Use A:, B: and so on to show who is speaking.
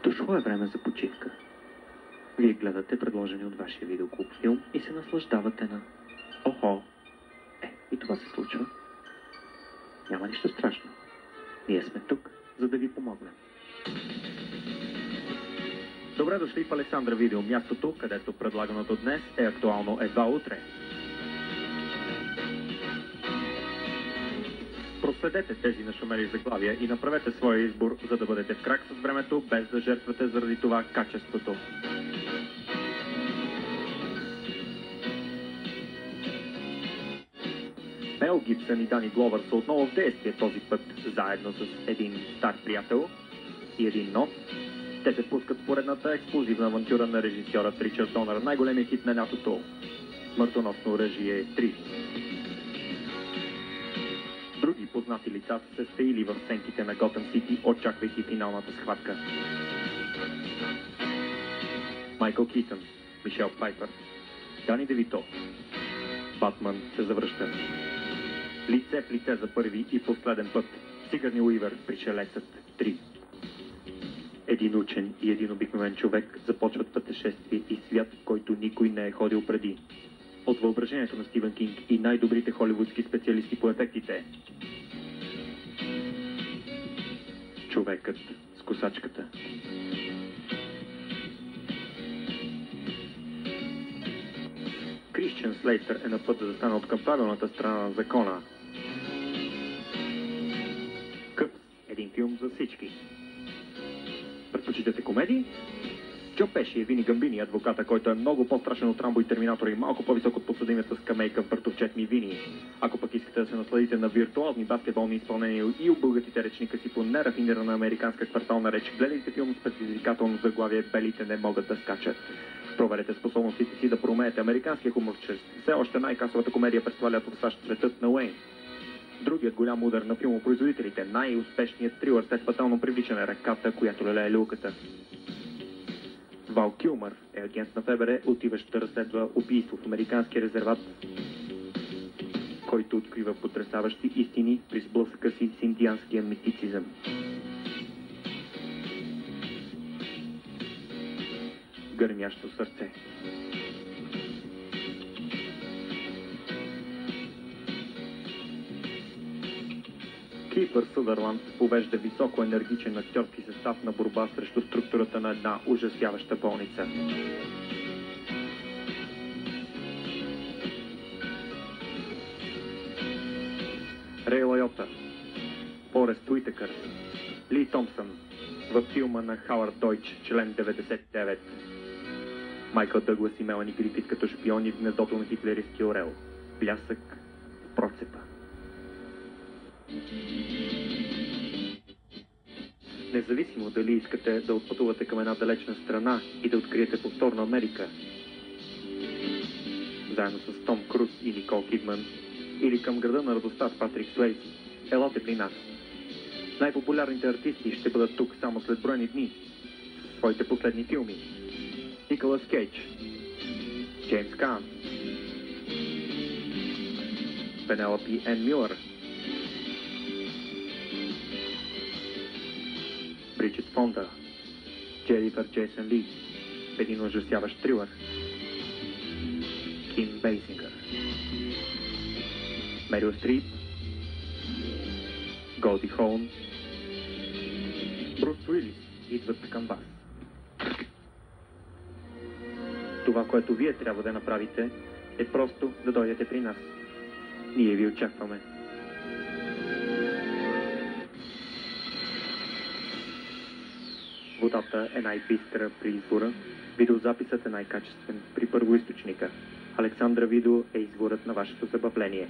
A: Дошло е време за почивка. Вие гледате предложени от вашия видеоклуб филм и се наслаждавате на... Охо! И това се случва. Няма нищо страшно. Ние сме тук, за да ви помогнем. Добре дошли в Александра Видео, мястото, където предлаганото днес е актуално едва утре. Проследете тези нашумели заглавия и направете своя избор, за да бъдете в крак с времето, без да жертвате заради това качеството. Мел Гибсън и Дани Гловър са отново в действие този път, заедно с един стар приятел и един нов. Те се пускат в поредната експлозивна авантюра на режисьора Ричард Донър, най-големия хит на лятото – Смъртоносно оръжие 3. Други познати лица са се стеили в сценките на Готъм Сити, очаквайки финалната схватка. Майкъл Китън, Мишел Пайпер, Дани Девито. Батман се завръща. Лице в лице за първи и последен път. Сигърни Уивър, Пришелецът 3. Един учен и един обикновен човек започват пътешествие и свят, в който никой не е ходил преди. От въображението на Стивън Кинг и най-добрите холивудски специалисти по ефектите. Човекът с косачката. Кристиан Слейтър е на път да застане от към правилната страна на закона. Къпс, един филм за всички. Предпочитате комедии? Джо Пеши е Вини Гамбини, адвоката, който е много по-страшен от Рамбо и Терминатора и малко по-висок от подсъдимията скамейка в братовчет ми Вини. Ако пък искате да се насладите на виртуозни баскетболни изпълнения и обългатите речника си по нерафинирана американска квартална реч, гледайте филм с предизвикателно заглавие "Белите не могат да скачат". Проверете способностите си да проумеете американския хумор чрез все още най-касовата комедия през това лято в САЩ, Светът на Уейн. Другият голям удар на филмопроизводителите, най-успешният трилър след фатално привличане, Ръката, която лелее люлката. Вал Килмър е агент на ФБР, отиващ да разследва убийство в американски резерват, който открива потресаващи истини при сблъсъка си с индианския мистицизъм. Гърмящо сърце. Кипър Съдърланд повежда високо енергичен актьорски състав на борба срещу структурата на една ужасяваща болница. Рей Лайота, Форест Уитъкър, Ли Томпсън във филма на Хауърд Дойч, член 99. Майкъл Дъглас и Мелани Грифит като шпиони в гнездото на хитлеристки орел. Блясък в процепа. Независимо дали искате да отпътувате към една далечна страна и да откриете повторно Америка, заедно с Том Круз и Никол Кидман, или към града на радостта с Патрик Суейси, елате при нас. Най-популярните артисти ще бъдат тук само след броени дни с своите последни филми. Николас Кейдж, Джеймс Каан, Пенелопи Ен Мюлър, Бриджит Фонда, Дженифър Джейсън Ли, един ужасяващ трилър, Ким Бейсингър, Мерил Стрип, Голди Хоун, Брус Уилис идват към вас. Това, което вие трябва да направите, е просто да дойдете при нас. Ние ви очакваме. Водата е най-бистра при извора, видеозаписът е най-качествен при първоизточника. Александра Видео е изворът на вашето забавление.